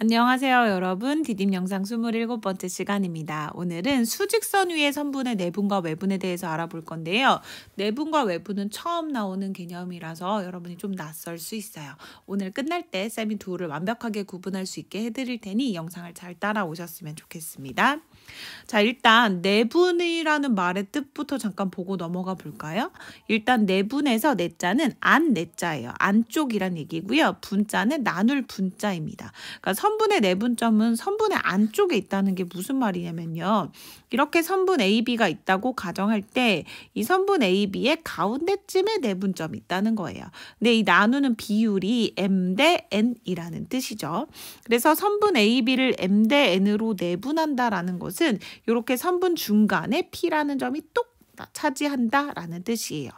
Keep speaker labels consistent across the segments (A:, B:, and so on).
A: 안녕하세요, 여러분. 디딤 영상 27번째 시간입니다. 오늘은 수직선 위의 선분의 내분과 외분에 대해서 알아볼 건데요. 내분과 외분은 처음 나오는 개념이라서 여러분이 좀 낯설 수 있어요. 오늘 끝날 때 쌤이 둘을 완벽하게 구분할 수 있게 해드릴 테니 영상을 잘 따라오셨으면 좋겠습니다. 자, 일단 내분이라는 말의 뜻부터 잠깐 보고 넘어가 볼까요? 일단 내분에서 내자는 안 내자예요. 안쪽이란 얘기고요. 분자는 나눌 분자입니다. 그러니까 선분의 내분점은 선분의 안쪽에 있다는 게 무슨 말이냐면요. 이렇게 선분 AB가 있다고 가정할 때 이 선분 AB의 가운데쯤에 내분점이 있다는 거예요. 근데 이 나누는 비율이 M 대 N이라는 뜻이죠. 그래서 선분 AB를 M 대 N으로 내분한다라는 것은 이렇게 선분 중간에 P라는 점이 똑 차지한다라는 뜻이에요.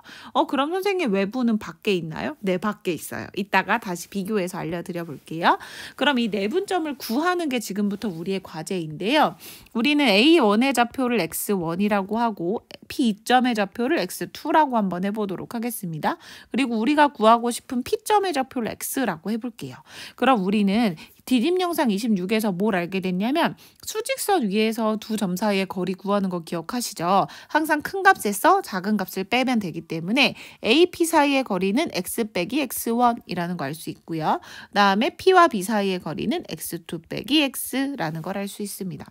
A: 그럼 선생님 외부는 밖에 있나요? 네, 밖에 있어요. 이따가 다시 비교해서 알려드려 볼게요. 그럼 이 내분점을 구하는 게 지금부터 우리의 과제인데요. 우리는 A1의 좌표를 X1이라고 하고 P2점의 좌표를 X2라고 한번 해보도록 하겠습니다. 그리고 우리가 구하고 싶은 P점의 좌표를 X라고 해볼게요. 그럼 우리는 디딤 영상 26에서 뭘 알게 됐냐면 수직선 위에서 두 점 사이의 거리 구하는 거 기억하시죠? 항상 큰 값에서 작은 값을 빼면 되기 때문에 AP 사이의 거리는 X 빼기 X1이라는 거 알 수 있고요. 다음에 P와 B 사이의 거리는 X2 빼기 X라는 걸 알 수 있습니다.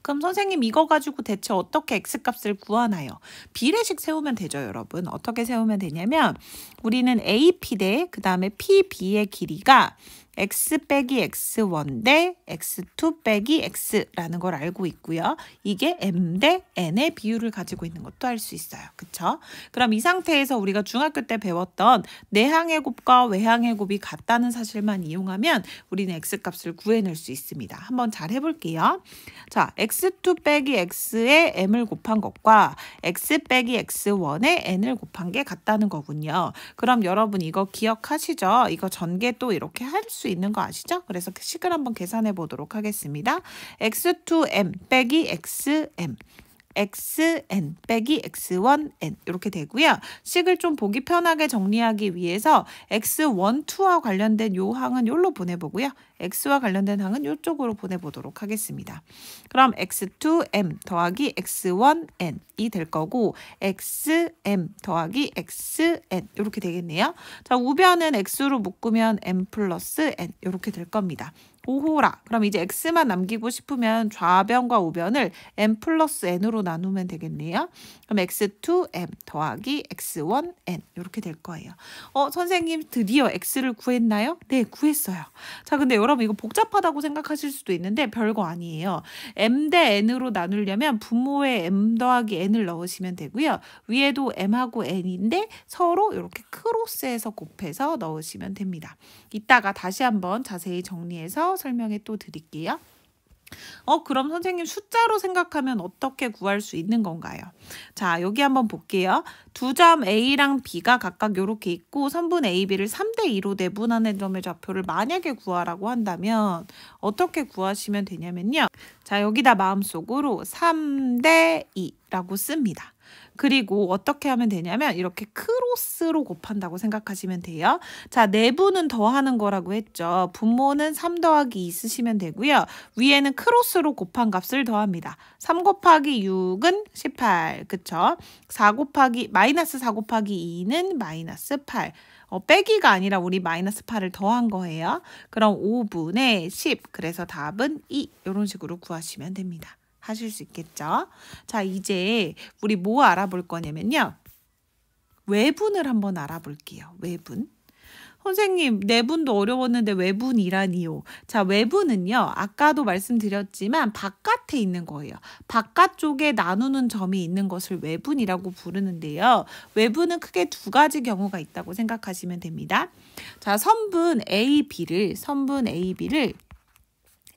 A: 그럼 선생님 이거 가지고 대체 어떻게 X값을 구하나요? 비례식 세우면 되죠, 여러분. 어떻게 세우면 되냐면 우리는 AP 대 그 다음에 PB의 길이가 X 빼기 X1 대 X2 빼기 X라는 걸 알고 있고요. 이게 M 대 N의 비율을 가지고 있는 것도 알 수 있어요. 그쵸? 그럼 이 상태에서 우리가 중학교 때 배웠던 내항의 곱과 외항의 곱이 같다는 사실만 이용하면 우리는 X값을 구해낼 수 있습니다. 한번 잘 해볼게요. 자, X2 빼기 X에 M을 곱한 것과 X 빼기 X1에 N을 곱한 게 같다는 거군요. 그럼 여러분 이거 기억하시죠? 이거 전개 또 이렇게 할 수 있는 거 아시죠? 그래서 식을 한번 계산해 보도록 하겠습니다. X2M 빼기 XM XN 빼기 X1N 이렇게 되고요. 식을 좀 보기 편하게 정리하기 위해서 X1, 2와 관련된 요 항은 요로 보내보고요. X와 관련된 항은 요쪽으로 보내보도록 하겠습니다. 그럼 X2M 더하기 X1N이 될 거고 XM 더하기 XN 이렇게 되겠네요. 자, 우변은 X로 묶으면 M 플러스 N 이렇게 될 겁니다. 오호라. 그럼 이제 X만 남기고 싶으면 좌변과 우변을 M 플러스 N으로 나누면 되겠네요. 그럼 X2M 더하기 X1N 이렇게 될 거예요. 선생님 드디어 X를 구했나요? 네, 구했어요. 자, 근데 여러분 이거 복잡하다고 생각하실 수도 있는데 별거 아니에요. M 대 N으로 나누려면 분모에 M 더하기 N을 넣으시면 되고요. 위에도 M하고 N인데 서로 이렇게 크로스해서 곱해서 넣으시면 됩니다. 이따가 다시 한번 자세히 정리해서 설명해 또 드릴게요. 그럼 선생님 숫자로 생각하면 어떻게 구할 수 있는 건가요? 자, 여기 한번 볼게요. 두 점 A랑 B가 각각 이렇게 있고 선분 AB를 3대 2로 내분하는 점의 좌표를 만약에 구하라고 한다면 어떻게 구하시면 되냐면요. 자, 여기다 마음속으로 3대 2라고 씁니다. 그리고 어떻게 하면 되냐면 이렇게 크로스로 곱한다고 생각하시면 돼요. 자, 내분은 더하는 거라고 했죠. 분모는 3 더하기 2 쓰시면 되고요. 위에는 크로스로 곱한 값을 더합니다. 3 곱하기 6은 18. 그쵸? 4 곱하기 마이너스 4 곱하기 2는 마이너스 8. 빼기가 아니라 우리 마이너스 8을 더한 거예요. 그럼 5분의 10. 그래서 답은 2. 이런 식으로 구하시면 됩니다. 하실 수 있겠죠? 자, 이제 우리 뭐 알아볼 거냐면요. 외분을 한번 알아볼게요. 외분. 선생님, 내분도 어려웠는데 외분이라니요. 자, 외분은요. 아까도 말씀드렸지만 바깥에 있는 거예요. 바깥쪽에 나누는 점이 있는 것을 외분이라고 부르는데요. 외분은 크게 두 가지 경우가 있다고 생각하시면 됩니다. 자, 선분 AB를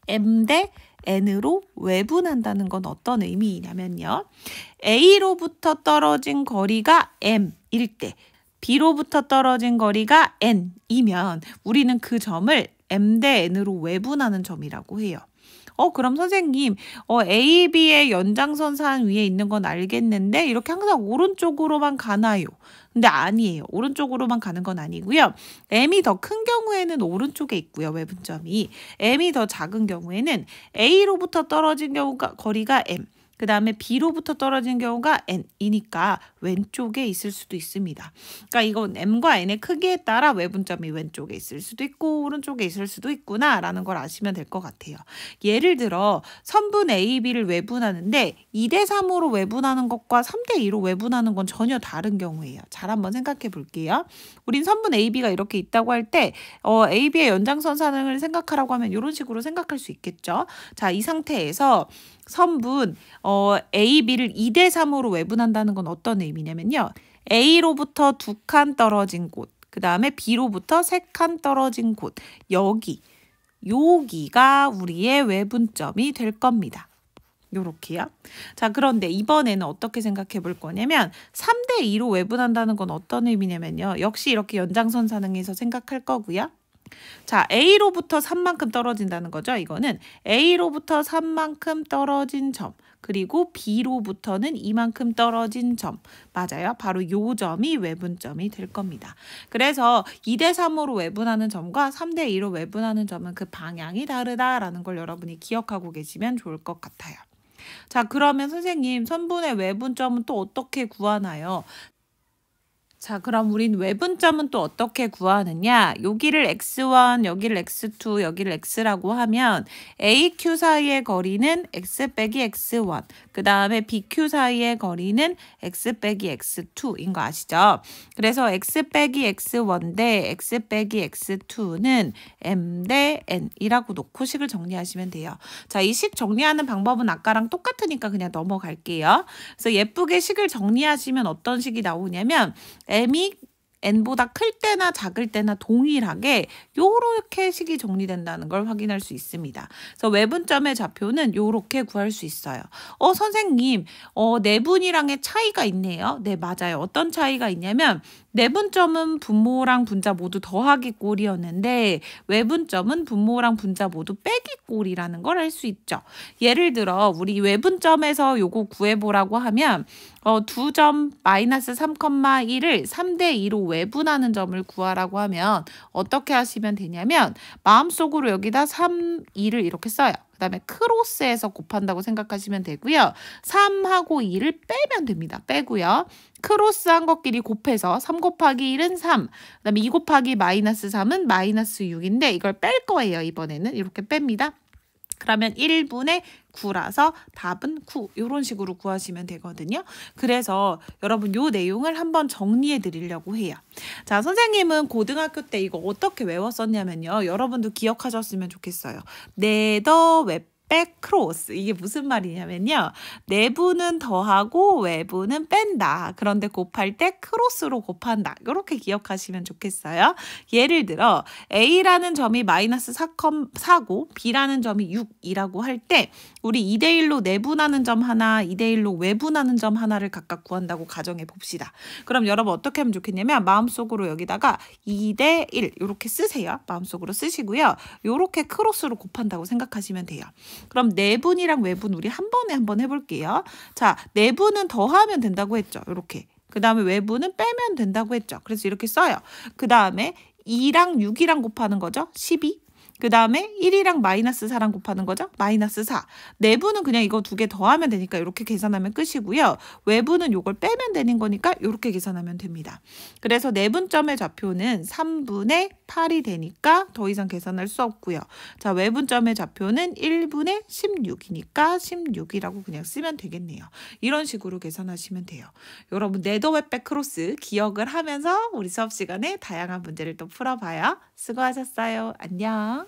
A: M 대 N으로 외분한다는 건 어떤 의미냐면요. A로부터 떨어진 거리가 M일 때 B로부터 떨어진 거리가 N이면 우리는 그 점을 M 대 N으로 외분하는 점이라고 해요. 그럼 선생님, AB의 연장선상 위에 있는 건 알겠는데 이렇게 항상 오른쪽으로만 가나요? 근데 아니에요. 오른쪽으로만 가는 건 아니고요. M이 더 큰 경우에는 오른쪽에 있고요. 외분점이. M이 더 작은 경우에는 A로부터 떨어진 경우가 거리가 M. 그 다음에 B로부터 떨어진 경우가 N이니까 왼쪽에 있을 수도 있습니다. 그러니까 이건 M과 N의 크기에 따라 외분점이 왼쪽에 있을 수도 있고 오른쪽에 있을 수도 있구나라는 걸 아시면 될 것 같아요. 예를 들어 선분 A, B를 외분하는데 2대3으로 외분하는 것과 3대2로 외분하는 건 전혀 다른 경우예요. 잘 한번 생각해 볼게요. 우린 선분 A, B가 이렇게 있다고 할 때 A, B의 연장선상을 생각하라고 하면 이런 식으로 생각할 수 있겠죠. 자, 이 상태에서 선분 A, B를 2대3으로 외분한다는 건 어떤 의미냐면요. A로부터 2칸 떨어진 곳, 그 다음에 B로부터 3칸 떨어진 곳, 여기가 우리의 외분점이 될 겁니다. 요렇게요. 자, 그런데 이번에는 어떻게 생각해 볼 거냐면 3대2로 외분한다는 건 어떤 의미냐면요. 역시 이렇게 연장선상에서 생각할 거고요. 자, A로부터 3만큼 떨어진다는 거죠. 이거는 A로부터 3만큼 떨어진 점, 그리고 B로부터는 이만큼 떨어진 점. 맞아요. 바로 요 점이 외분점이 될 겁니다. 그래서 2대3으로 외분하는 점과 3대2로 외분하는 점은 그 방향이 다르다라는 걸 여러분이 기억하고 계시면 좋을 것 같아요. 자, 그러면 선생님, 선분의 외분점은 또 어떻게 구하나요? 자, 그럼 우린 외분점은 또 어떻게 구하느냐? 여기를 x1, 여기를 x2, 여기를 x라고 하면 AQ 사이의 거리는 x 빼기 x1, 그 다음에 BQ 사이의 거리는 x 빼기 x2인 거 아시죠? 그래서 x 빼기 x1 대 x 빼기 x2는 m 대 n이라고 놓고 식을 정리하시면 돼요. 자, 이 식 정리하는 방법은 아까랑 똑같으니까 그냥 넘어갈게요. 그래서 예쁘게 식을 정리하시면 어떤 식이 나오냐면 M이 N보다 클 때나 작을 때나 동일하게 요렇게 식이 정리된다는 걸 확인할 수 있습니다. 그래서 외분점의 좌표는 요렇게 구할 수 있어요. 선생님, 내분이랑의 차이가 있네요. 네, 맞아요. 어떤 차이가 있냐면 내분점은 분모랑 분자 모두 더하기 꼴이었는데 외분점은 분모랑 분자 모두 빼기 꼴이라는 걸 알 수 있죠. 예를 들어 우리 외분점에서 요거 구해보라고 하면 두 점 마이너스 3,1을 3대2로 외분하는 점을 구하라고 하면 어떻게 하시면 되냐면 마음속으로 여기다 3, 2를 이렇게 써요. 그 다음에 크로스해서 곱한다고 생각하시면 되고요. 3하고 2를 빼면 됩니다. 빼고요. 크로스한 것끼리 곱해서 3 곱하기 1은 3, 그 다음에 2 곱하기 마이너스 3은 마이너스 6인데 이걸 뺄 거예요. 이번에는 이렇게 뺍니다. 그러면 1분의 9라서 답은 9. 이런 식으로 구하시면 되거든요. 그래서 여러분 요 내용을 한번 정리해 드리려고 해요. 자, 선생님은 고등학교 때 이거 어떻게 외웠었냐면요. 여러분도 기억하셨으면 좋겠어요. 네더 웹백 크로스. 이게 무슨 말이냐면요. 내부는 더하고 외부는 뺀다. 그런데 곱할 때 크로스로 곱한다. 이렇게 기억하시면 좋겠어요. 예를 들어 A라는 점이 마이너스 4고 B라는 점이 6이라고 할 때 우리 2대1로 내분하는 점 하나, 2대1로 외분하는 점 하나를 각각 구한다고 가정해 봅시다. 그럼 여러분 어떻게 하면 좋겠냐면 마음속으로 여기다가 2대1 이렇게 쓰세요. 마음속으로 쓰시고요. 이렇게 크로스로 곱한다고 생각하시면 돼요. 그럼 내분이랑 외분 우리 한 번에 한번 해볼게요. 자, 내분은 더하면 된다고 했죠. 이렇게. 그 다음에 외분은 빼면 된다고 했죠. 그래서 이렇게 써요. 그 다음에 2랑 6이랑 곱하는 거죠. 12. 그 다음에 1이랑 마이너스 4랑 곱하는 거죠. 마이너스 4. 내부는 그냥 이거 두 개 더하면 되니까 이렇게 계산하면 끝이고요. 외부는 이걸 빼면 되는 거니까 이렇게 계산하면 됩니다. 그래서 내분점의 좌표는 3분의 8이 되니까 더 이상 계산할 수 없고요. 자, 외분점의 좌표는 1분의 16이니까 16이라고 그냥 쓰면 되겠네요. 이런 식으로 계산하시면 돼요. 여러분 네더 웹백 크로스 기억을 하면서 우리 수업 시간에 다양한 문제를 또 풀어봐요. 수고하셨어요. 안녕.